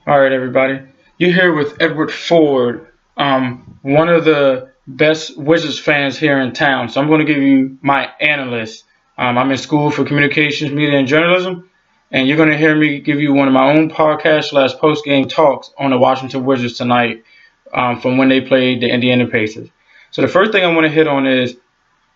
All right, everybody. You're here with Edward Ford, one of the best Wizards fans here in town. So I'm going to give you my analyst. I'm in school for communications, media, and journalism, and you're going to hear me give you one of my own podcast slash post game talks on the Washington Wizards tonight from when they played the Indiana Pacers. So the first thing I want to hit on is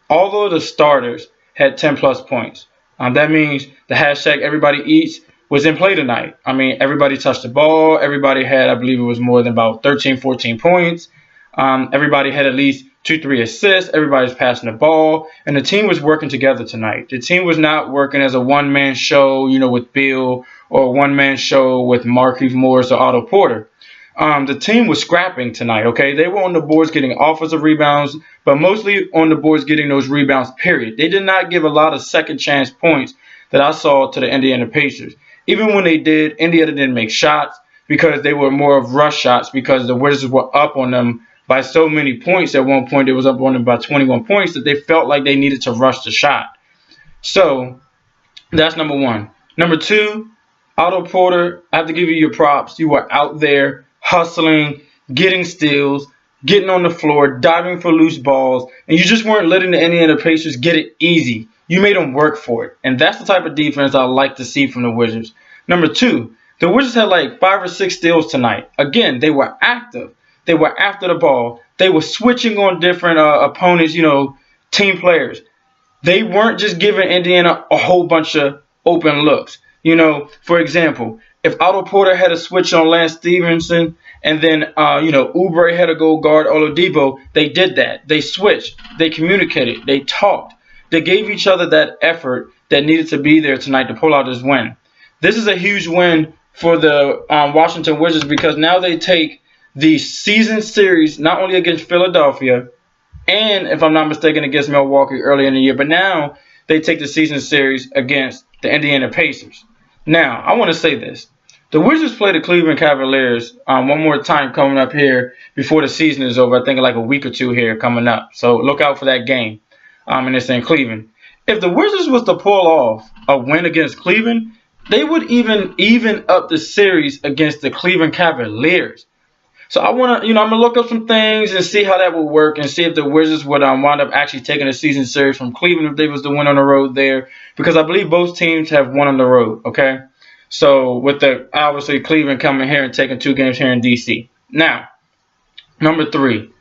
although the starters had 10 plus points, that means the hashtag everybody eats was in play tonight. I mean, everybody touched the ball. Everybody had, I believe it was more than about 13, 14 points. Everybody had at least 2, 3 assists. Everybody's passing the ball. And the team was working together tonight. The team was not working as a one-man show, with Bill, or a one-man show with Markieff Morris or Otto Porter. The team was scrapping tonight, okay? They were on the boards getting offensive rebounds, but mostly on the boards getting those rebounds, period. They did not give a lot of second chance points that I saw to the Indiana Pacers. Even when they did, Indiana didn't make shots because they were more of rush shots because the Wizards were up on them by so many points. At one point, it was up on them by 21 points that they felt like they needed to rush the shot. So that's number one. Number two, Otto Porter, I have to give you your props. You were out there hustling, getting steals, getting on the floor, diving for loose balls, and you just weren't letting the Indiana Pacers get it easy. You made them work for it. And that's the type of defense I like to see from the Wizards. Number two, the Wizards had like 5 or 6 steals tonight. Again, they were active. They were after the ball. They were switching on different opponents, team players. They weren't just giving Indiana a whole bunch of open looks. For example, if Otto Porter had a switch on Lance Stevenson and then, Oubre had to go guard Oladipo, they did that. They switched. They communicated. They talked. They gave each other that effort that needed to be there tonight to pull out this win. This is a huge win for the Washington Wizards because now they take the season series not only against Philadelphia, and if I'm not mistaken, against Milwaukee early in the year. But now they take the season series against the Indiana Pacers. Now, I want to say this. The Wizards play the Cleveland Cavaliers one more time coming up here before the season is over. I think like a week or two here coming up. So look out for that game. And it's in Cleveland. If the Wizards was to pull off a win against Cleveland, they would even up the series against the Cleveland Cavaliers. So I want to, I'm going to look up some things and see how that would work and see if the Wizards would wind up actually taking a season series from Cleveland if they was to win on the road there. Because I believe both teams have won on the road, okay? So with the, obviously, Cleveland coming here and taking 2 games here in D.C. Now, number 3.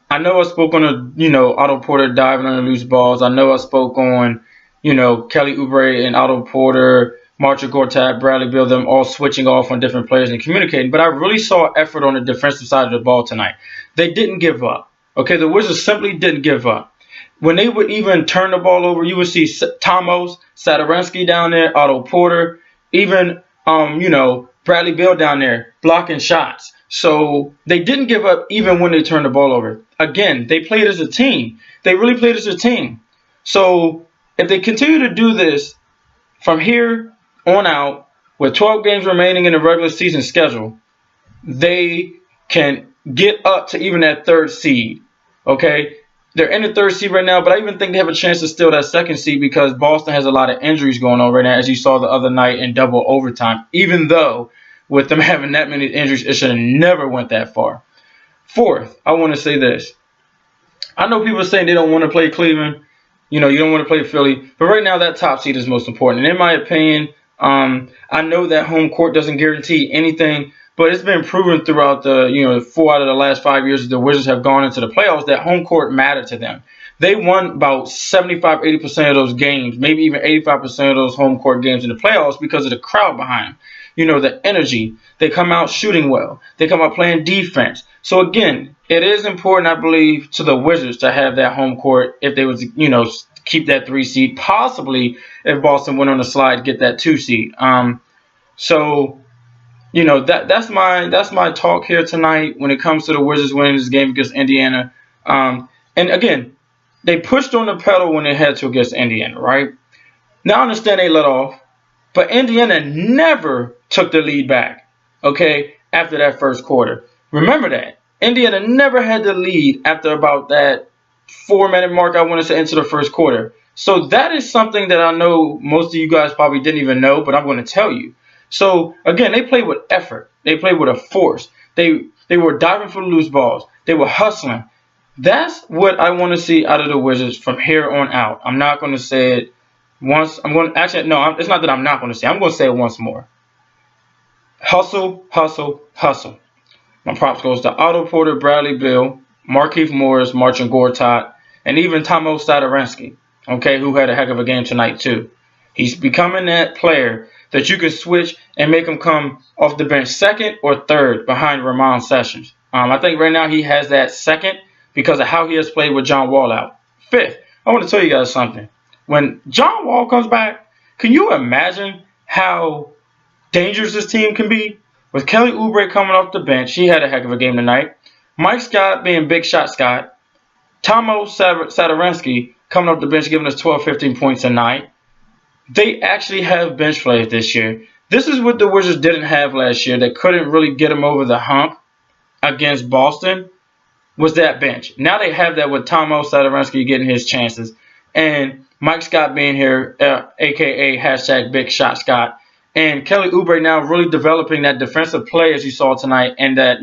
I know I spoke on Otto Porter diving on the loose balls. I know I spoke on, Kelly Oubre and Otto Porter, Marcin Gortat, Bradley Beal, them all switching off on different players and communicating. But I really saw effort on the defensive side of the ball tonight. They didn't give up. Okay, the Wizards simply didn't give up. When they would even turn the ball over, you would see Tomas Satoransky down there, Otto Porter, even, Bradley Beal down there blocking shots. So they didn't give up even when they turned the ball over. Again, they played as a team. They really played as a team. So if they continue to do this from here on out, with 12 games remaining in the regular season schedule, they can get up to even that 3rd seed. Okay? They're in the 3rd seed right now, but I even think they have a chance to steal that 2nd seed because Boston has a lot of injuries going on right now, as you saw the other night in double overtime. Even though with them having that many injuries, it should have never went that far. 4th, I want to say this. I know people are saying they don't want to play Cleveland. You don't want to play Philly. But right now, that top seed is most important. And in my opinion, I know that home court doesn't guarantee anything. But it's been proven throughout the, 4 out of the last 5 years that the Wizards have gone into the playoffs that home court mattered to them. They won about 75, 80% of those games, maybe even 85% of those home court games in the playoffs because of the crowd behind them. The energy. They come out shooting well. They come out playing defense. So, again, it is important, I believe, to the Wizards to have that home court if they was, keep that 3 seed. Possibly if Boston went on the slide, get that 2 seed. That's my talk here tonight when it comes to the Wizards winning this game against Indiana. And again, they pushed on the pedal when they had to against Indiana, right? Now I understand they let off, but Indiana never took the lead back, okay, after that first quarter. Remember that. Indiana never had the lead after about that 4-minute mark, I want to say, into the first quarter. So that is something that I know most of you guys probably didn't even know, but I'm going to tell you. So again, they played with effort. They played with a force. They were diving for the loose balls. They were hustling. That's what I want to see out of the Wizards from here on out. I'm not going to say it once. I'm going to actually no. It's not that I'm not going to say. I'm going to say it once more. Hustle, hustle, hustle. My props goes to Otto Porter, Bradley Beal, Markieff Morris, Marcin Gortat, and even Tomo Satoransky, okay, who had a heck of a game tonight too. He's becoming that player that you can switch and make him come off the bench second or third behind Ramon Sessions. I think right now he has that second because of how he has played with John Wall out. Fifth, I want to tell you guys something. When John Wall comes back, can you imagine how dangerous this team can be? With Kelly Oubre coming off the bench, he had a heck of a game tonight. Mike Scott being Big Shot Scott. Tomo Satoransky coming off the bench giving us 12, 15 points tonight. They actually have bench players this year. This is what the Wizards didn't have last year. They couldn't really get them over the hump against Boston was that bench. Now they have that with Tomo Satoransky getting his chances. And Mike Scott being here, a.k.a. hashtag Big Shot Scott. And Kelly Oubre now really developing that defensive play as you saw tonight, and that,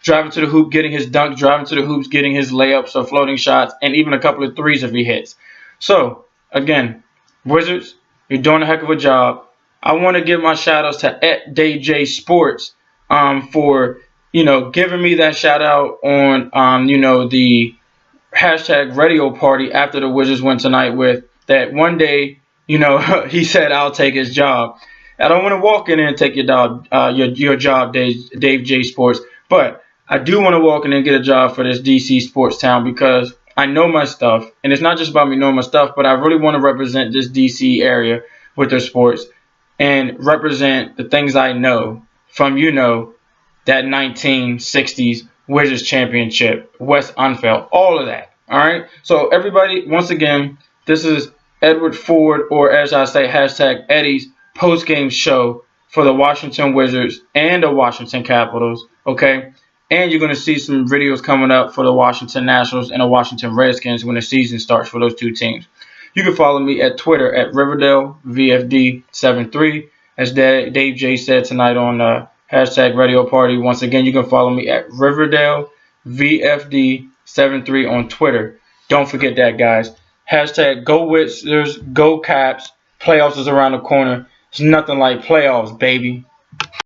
driving to the hoop, getting his dunk, driving to the hoops, getting his layups or floating shots, and even a couple of threes if he hits. So, again, Wizards, you're doing a heck of a job. I want to give my shout-outs to @DaveJ Sports for, giving me that shout-out on, the hashtag radio party after the Wizards win tonight with that one day, he said, I'll take his job. I don't want to walk in there and take your job, Dave J Sports, but I do want to walk in and get a job for this DC sports town because I know my stuff, and it's not just about me knowing my stuff, but I really want to represent this DC area with their sports and represent the things I know from, that 1960s Wizards championship, Wes Unfeld, all of that. All right. So everybody, once again, this is Edward Ford, or as I say, hashtag Eddie's post-game show for the Washington Wizards and the Washington Capitals, okay? And you're going to see some videos coming up for the Washington Nationals and the Washington Redskins when the season starts for those two teams. You can follow me at Twitter at RiverdaleVFD73. As Dave J said tonight on hashtag Radio Party. Once again, you can follow me at RiverdaleVFD73 on Twitter. Don't forget that, guys. Hashtag Go Wizards, Go Caps. Playoffs is around the corner. It's nothing like playoffs, baby.